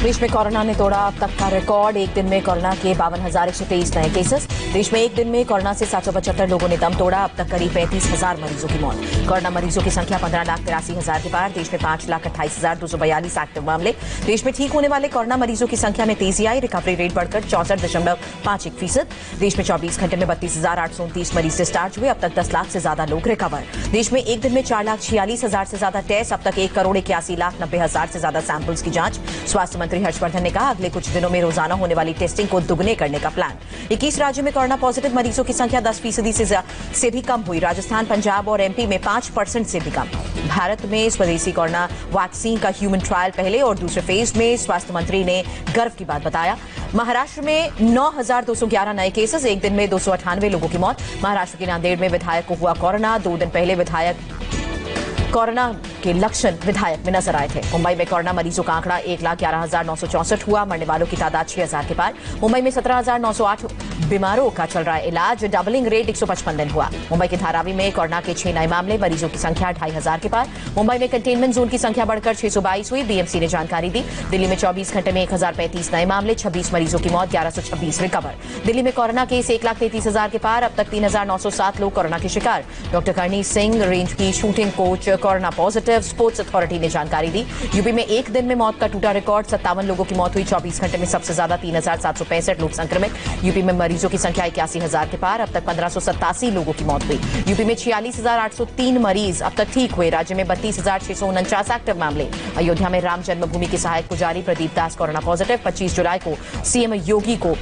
देश में कोरोना ने तोड़ा अब तक का रिकॉर्ड। एक दिन में कोरोना के 52,123 नए केसेस। देश में एक दिन में कोरोना से 775 लोगों ने दम तोड़ा। अब तक करीब 35,000 मरीजों की मौत। कोरोना मरीजों की संख्या 15,83,000 के पार। देश में 5,28,242 एक्टिव मामले। देश में ठीक होने वाले कोरोना मरीजों की संख्या में तेजी आई। रिकवरी रेट बढ़कर 64.51%। देश में 24 घंटे में 32,829 मरीज डिस्चार्ज हुए। अब तक 10 लाख से ज्यादा लोग रिकवर। देश में एक दिन में 4,46,000 से ज्यादा टेस्ट। अब तक 1,81,90,000 से ज्यादा सैंपल्स की जांच। स्वास्थ्य मंत्री हर्षवर्धन ने कहा, अगले कुछ दिनों में रोजाना होने वाली टेस्टिंग को दुगने करने का प्लान। 21 राज्यों में कोरोना पॉजिटिव मरीजों की संख्या 10% से भी कम हुई। राजस्थान, पंजाब और एमपी में 5% से भी कम। भारत में स्वदेशी कोरोना वैक्सीन का ह्यूमन ट्रायल पहले और दूसरे फेज में। स्वास्थ्य मंत्री ने गर्व की बात बताया। महाराष्ट्र में 9,211 नए केसेस। एक दिन में 298 लोगों की मौत। महाराष्ट्र के नांदेड़ में विधायक को हुआ कोरोना। 2 दिन पहले विधायक कोरोना के लक्षण विधायक में नजर आए थे। मुंबई में कोरोना मरीजों का आंकड़ा 1,11,964 हुआ। मरने वालों की तादाद 6,000 के पार। मुंबई में 17,908 बीमारों का चल रहा है इलाज। डबलिंग रेट 155 दिन हुआ। मुंबई के धारावी में कोरोना के 6 नए मामले। मरीजों की संख्या 2,500 के पार। मुंबई में कंटेनमेंट जोन की संख्या बढ़कर 622 हुई। बीएमसी ने जानकारी दी। दिल्ली में 24 घंटे में 1,035 नए मामले। 26 मरीजों की मौत, 1,126 रिकवर। दिल्ली में कोरोना केस 1,33,000 के पार। अब तक 3,907 लोग कोरोना के शिकार। डॉक्टर करणी सिंह, रेंज की shooting coach, corona positive. Sports authority ने जानकारी दी। यूपी में एक दिन में मौत का टूटा रिकॉर्ड। 57 लोगों की मौत हुई। 24 घंटे में सबसे ज्यादा 3,765 लोग संक्रमित। यूपी में मरीजों की संख्या 81,000 के पार। अब तक 1,587 लोगों की मौत हुई। यूपी में 46,803 मरीज अब तक ठीक हुए। राज्य में 32,649 एक्टिव मामले। अयोध्या में राम जन्मभूमि के सहायक पुजारी प्रदीप दास कोरोना पॉजिटिव। 25 जुलाई को सीएम योगी को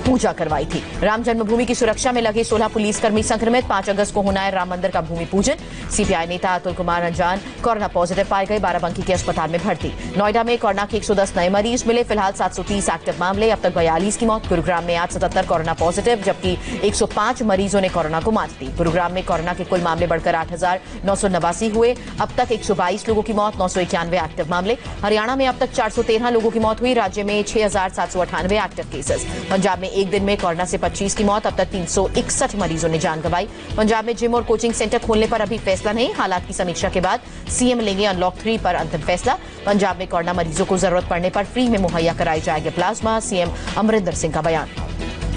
पूजा करवाई थी। राम जन्मभूमि की सुरक्षा में लगे 16 पुलिसकर्मी संक्रमित। 5 अगस्त को होना है राम मंदिर का भूमि पूजन। सीपीआई नेता अतुल कुमार अंजान कोरोना पॉजिटिव पाए गए। बाराबंकी के अस्पताल में भर्ती। नोएडा में कोरोना के 110 नए मरीज मिले। फिलहाल 730 एक्टिव मामले। अब तक 42 की मौत। गुरुग्राम में आज 77 कोरोना पॉजिटिव, जबकि 105 मरीजों ने कोरोना को मात दी। गुरुग्राम में कोरोना के कुल मामले बढ़कर 8,989 हुए। अब तक 122 लोगों की मौत, 991 एक्टिव मामले। हरियाणा में अब तक 413 लोगों की मौत हुई। राज्य में 6,798 एक्टिव केसेस। पंजाब में एक दिन में कोरोना से 25 की मौत। अब तक 361 मरीजों ने जान गंवाई। पंजाब में जिम और कोचिंग सेंटर खोलने पर अभी फैसला नहीं। हालात की समीक्षा के बाद सीएम लेंगे अनलॉक 3 पर अंतिम फैसला। पंजाब में कोरोना मरीजों को जरूरत पड़ने पर फ्री में मुहैया कराई जाएगी प्लाज्मा। सीएम अमरिंदर सिंह का बयान।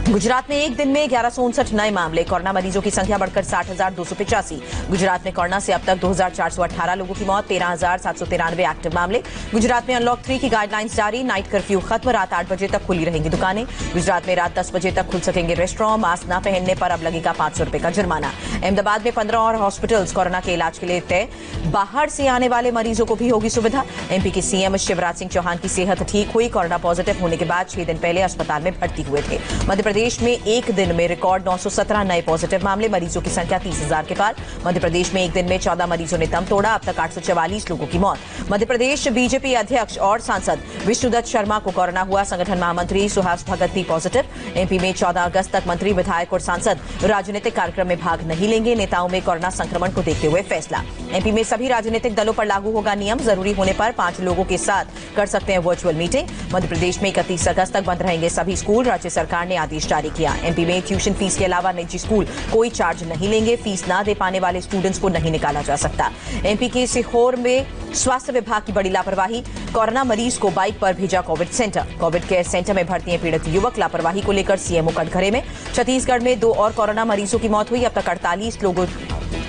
गुजरात में एक दिन में 1,159 नए मामले। कोरोना मरीजों की संख्या बढ़कर 60,285। गुजरात में कोरोना से अब तक 2,418 लोगों की मौत। 13,793 एक्टिव मामले। गुजरात में अनलॉक 3 की गाइडलाइंस जारी। नाइट कर्फ्यू खत्म। रात 8 बजे तक खुली रहेंगी दुकानें। गुजरात में रात 10 बजे तक खुल सकेंगे रेस्टोरेंट। मास्क न पहनने पर अब लगेगा 500 रुपए का जुर्माना। अहमदाबाद में 15 और हॉस्पिटल्स कोरोना के इलाज के लिए तय। बाहर से आने वाले मरीजों को भी होगी सुविधा। एमपी के सीएम शिवराज सिंह चौहान की सेहत ठीक हुई। कोरोना पॉजिटिव होने के बाद 6 दिन पहले अस्पताल में भर्ती हुए थे। मध्य प्रदेश में एक दिन में रिकॉर्ड 917 नए पॉजिटिव मामले। मरीजों की संख्या 30,000 के पार। मध्य प्रदेश में एक दिन में 14 मरीजों ने दम तोड़ा। अब तक 844 लोगों की मौत। मध्य प्रदेश बीजेपी अध्यक्ष और सांसद विष्णुदत्त शर्मा को कोरोना हुआ। संगठन महामंत्री सुहास भगत भी पॉजिटिव। एमपी में 14 अगस्त तक मंत्री, विधायक और सांसद राजनीतिक कार्यक्रम में भाग नहीं लेंगे। नेताओं में कोरोना संक्रमण को देखते हुए फैसला। एमपी में सभी राजनीतिक दलों पर लागू होगा नियम। जरूरी होने पर 5 लोगों के साथ कर सकते हैं वर्चुअल मीटिंग। मध्य प्रदेश में 31 अगस्त तक बंद रहेंगे सभी स्कूल। राज्य सरकार ने आदेश जारी किया। एमपी में ट्यूशन फीस के अलावा निजी स्कूल कोई चार्ज नहीं लेंगे। फीस ना दे पाने वाले स्टूडेंट्स को नहीं निकाला जा सकता। एमपी के सीहोर में स्वास्थ्य विभाग की बड़ी लापरवाही। कोरोना मरीज को बाइक पर भेजा Covid centre. Covid care centre में भर्ती हैं पीड़ित युवक। लापरवाही को लेकर सीएमओ कटघरे में। छत्तीसगढ़ में 2 और कोरोना मरीजों की मौत हुई। अब तक 48 लोगों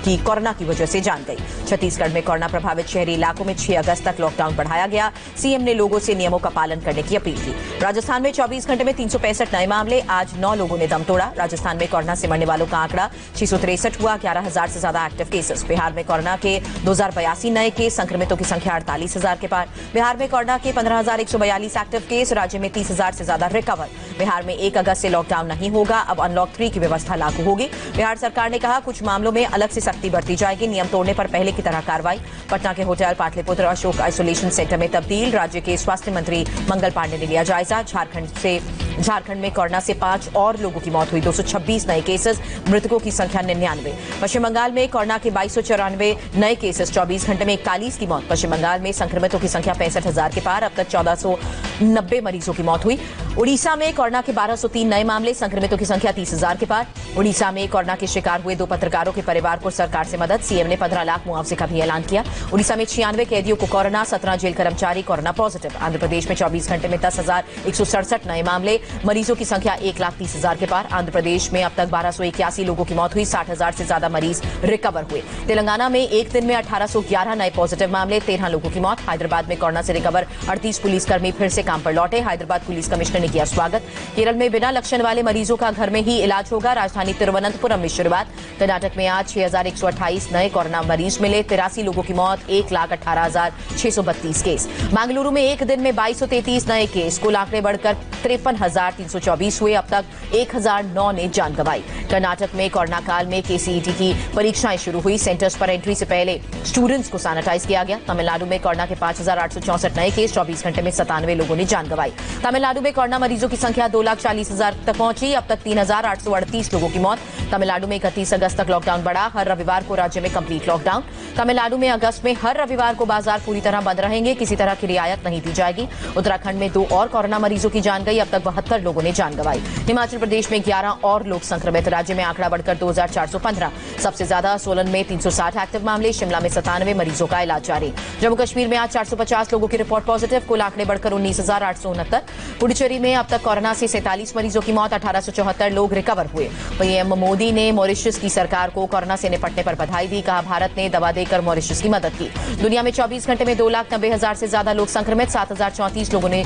की कोरोना की वजह से जान गई। छत्तीसगढ़ में कोरोना प्रभावित शहरी इलाकों में 6 अगस्त तक लॉकडाउन बढ़ाया गया। सीएम ने लोगों से नियमों का पालन करने की अपील की। राजस्थान में 24 घंटे में 365 नए मामले। आज 9 लोगों ने दम तोड़ा। राजस्थान में कोरोना से मरने वालों का आंकड़ा 663 हुआ। 11,000 से ज्यादा एक्टिव केसेस। बिहार में कोरोना के 2,082 नए केस। संक्रमितों की संख्या 48,000 के पार। बिहार में कोरोना के 15,142 एक्टिव केस। राज्य में 30,000 से ज्यादा रिकवर। बिहार में 1 अगस्त से लॉकडाउन नहीं होगा। अब अनलॉक 3 की व्यवस्था लागू होगी। बिहार सरकार ने कहा, कुछ मामलों में अलग से सख्ती बरती जाएगी। नियम तोड़ने पर पहले की तरह कार्रवाई। पटना के hotel Pataliputra Ashok isolation centre में तब्दील। राज्य के स्वास्थ्य मंत्री मंगल पांडे ने लिया जायजा। झारखंड से झारखंड में कोरोना से 5 और लोगों की मौत हुई। 226 नए केसेस, मृतकों की संख्या 99। पश्चिम बंगाल में कोरोना के 2294 नए केसेस, 24 घंटे में 41 की मौत। पश्चिम बंगाल में संक्रमितों की संख्या 65,000 के पार, अब तक 1490 मरीजों की मौत हुई। उड़ीसा में कोरोना के 1203 नए मामले, संक्रमितों की संख्या 30,000 के पार। उड़ीसा में कोरोना के शिकार हुए 2 पत्रकारों के परिवार को सरकार से मदद, सीएम ने 15 लाख मुआवजे का भी ऐलान किया। उड़ीसा में 96 कैदियों को कोरोना, 17 जेल कर्मचारी कोरोना पॉजिटिव। आंध्र प्रदेश में 24 घंटे में 10,167 नए मामले, मरीजों की संख्या 1,30,000 के पार। आंध्र प्रदेश में अब तक 1281 लोगों की मौत हुई, 60,000 से ज्यादा मरीज रिकवर हुए। तेलंगाना में एक दिन में 1811 नए पॉजिटिव मामले, 13 लोगों की मौत। हैदराबाद में कोरोना से रिकवर 38 पुलिसकर्मी फिर से काम पर लौटे, हैदराबाद पुलिस कमिश्नर ने किया स्वागत। केरल में बिना लक्षण वाले मरीजों का घर में ही इलाज होगा, राजधानी तिरुवनंतपुरम में शुरुआत। कर्नाटक में आज 6,128 नए कोरोना मरीज मिले, 83 लोगों की मौत, 1,18,632 केस। बेंगलुरु में एक दिन में 2233 नए केस, कुल आंकड़े बढ़कर 53,324 हुए, अब तक 1,009 ने जान गंवाई। कर्नाटक में कोरोना काल में केसीईटी की परीक्षाएं शुरू हुई, सेंटर्स पर एंट्री से पहले स्टूडेंट्स को सैनिटाइज किया गया। तमिलनाडु में कोरोना के 5,864 नए केस, 24 घंटे में 97 लोगों ने जान गंवाई। तमिलनाडु में कोरोना मरीजों की संख्या 2,40,000 तक पहुंची, अब तक 3,838 लोगों की मौत। तमिलनाडु में 31 अगस्त तक लॉकडाउन बढ़ा, हर रविवार को राज्य में कंप्लीट लॉकडाउन। तमिलनाडु में अगस्त में हर रविवार को बाजार पूरी तरह बंद रहेंगे, किसी तरह की रियायत नहीं दी जाएगी। उत्तराखंड में 2 और कोरोना मरीजों की जान गई, अब तक 72 लोगों ने जान गंवाई। हिमाचल प्रदेश में 11 और लोग संक्रमित, राज्य में आंकड़ा बढ़कर 2,415। सबसे ज्यादा सोलन में 360 एक्टिव मामले, शिमला में 97 मरीजों का इलाज जारी। जम्मू कश्मीर में आज 450 लोगों की रिपोर्ट पॉजिटिव, कुल आंकड़े बढ़कर 19,869। पुडुचेरी में अब तक कोरोना से 47 मरीजों की मौत, 1874 लोग रिकवर हुए। पीएम मोदी ने मॉरिशस की सरकार को कोरोना से निपटने पर बधाई दी, कहा भारत ने दवा देकर मॉरिशस की मदद की। दुनिया में 24 घंटे में 2,90,000 से ज्यादा लोग संक्रमित, 7,034 लोगों ने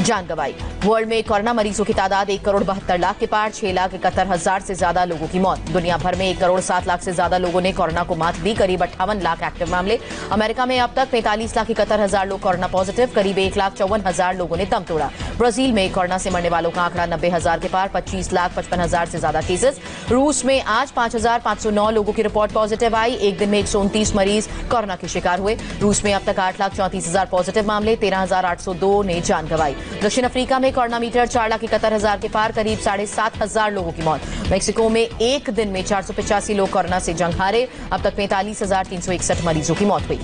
जान गंवाई। वर्ल्ड में कोरोना मरीजों की तादाद 1,72,00,000 के पार, 6,71,000 से ज्यादा लोगों की मौत। दुनिया भर में 1,07,00,000 से ज्यादा लोगों ने कोरोना को मात दी, करीब 58 लाख एक्टिव मामले। अमेरिका में अब तक 45,71,000 लोग कोरोना पॉजिटिव, करीब 1,54,000 लोगों ने दम तोड़ा। ब्राजील में कोरोना से मरने वालों का आंकड़ा 90,000 के पार, 25,55,000 से ज्यादा केसेस। रूस में आज 5,509 लोगों की रिपोर्ट पॉजिटिव आई, एक दिन में 129 मरीज कोरोना के शिकार हुए। रूस में अब तक 8,34,000 पॉजिटिव मामले, 13,802 ने जान गंवाई। दक्षिण अफ्रीका में कोरोना मीटर 4,71,000 के पार, करीब 7,500 लोगों की मौत। मेक्सिको में एक दिन में 485 लोग कोरोना से जंग हारे, अब तक 45,361 मरीजों की मौत हुई।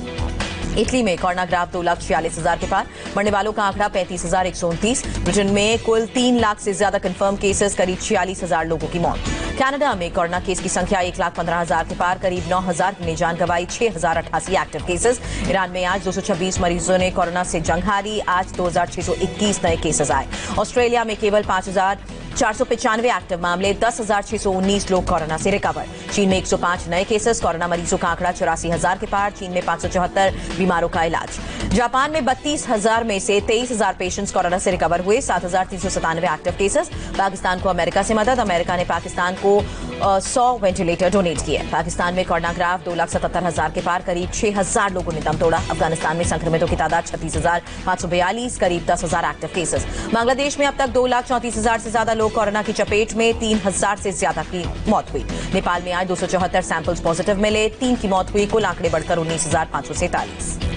इटली में कोरोना ग्राफ 2,46,000 के पार, मरने वालों का आंकड़ा 35,129। ब्रिटेन में कुल 3 लाख से ज्यादा कंफर्म केसेस, करीब 46,000 लोगों की मौत। कनाडा में कोरोना केस की संख्या 1,15,000 के पार, करीब 9,000 ने जान गंवाई, 6,088 एक्टिव केसेस। ईरान में आज 226 मरीजों ने कोरोना से जंग हारी, आज 2,621 नए केसेस आए। ऑस्ट्रेलिया में केवल 5,495 एक्टिव मामले, 10,619 लोग कोरोना से रिकवर। चीन में 105 नए केसेस, कोरोना मरीजों का आंकड़ा 84,000 के पार, चीन में 574 बीमारों का इलाज। जापान में 32,000 में से 23,000 पेशेंट्स कोरोना से रिकवर हुए, 7,397 एक्टिव केसेस। पाकिस्तान को अमेरिका से मदद, अमेरिका ने पाकिस्तान को 100 वेंटिलेटर डोनेट किए। पाकिस्तान में कोरोना ग्राफ 2,77,000 के पार, करीब 6,000 लोगों ने दम तोड़ा। अफगानिस्तान में संक्रमितों की तादाद 36,542, करीब 10,000 एक्टिव केसेस। बांग्लादेश में अब तक 2,34,000 से ज्यादा लोग कोरोना की चपेट में, 3,000 से ज्यादा की मौत हुई। नेपाल में आज 274 सैंपल्स पॉजिटिव मिले, 3 की मौत हुई, कुल आंकड़े बढ़कर 19,547।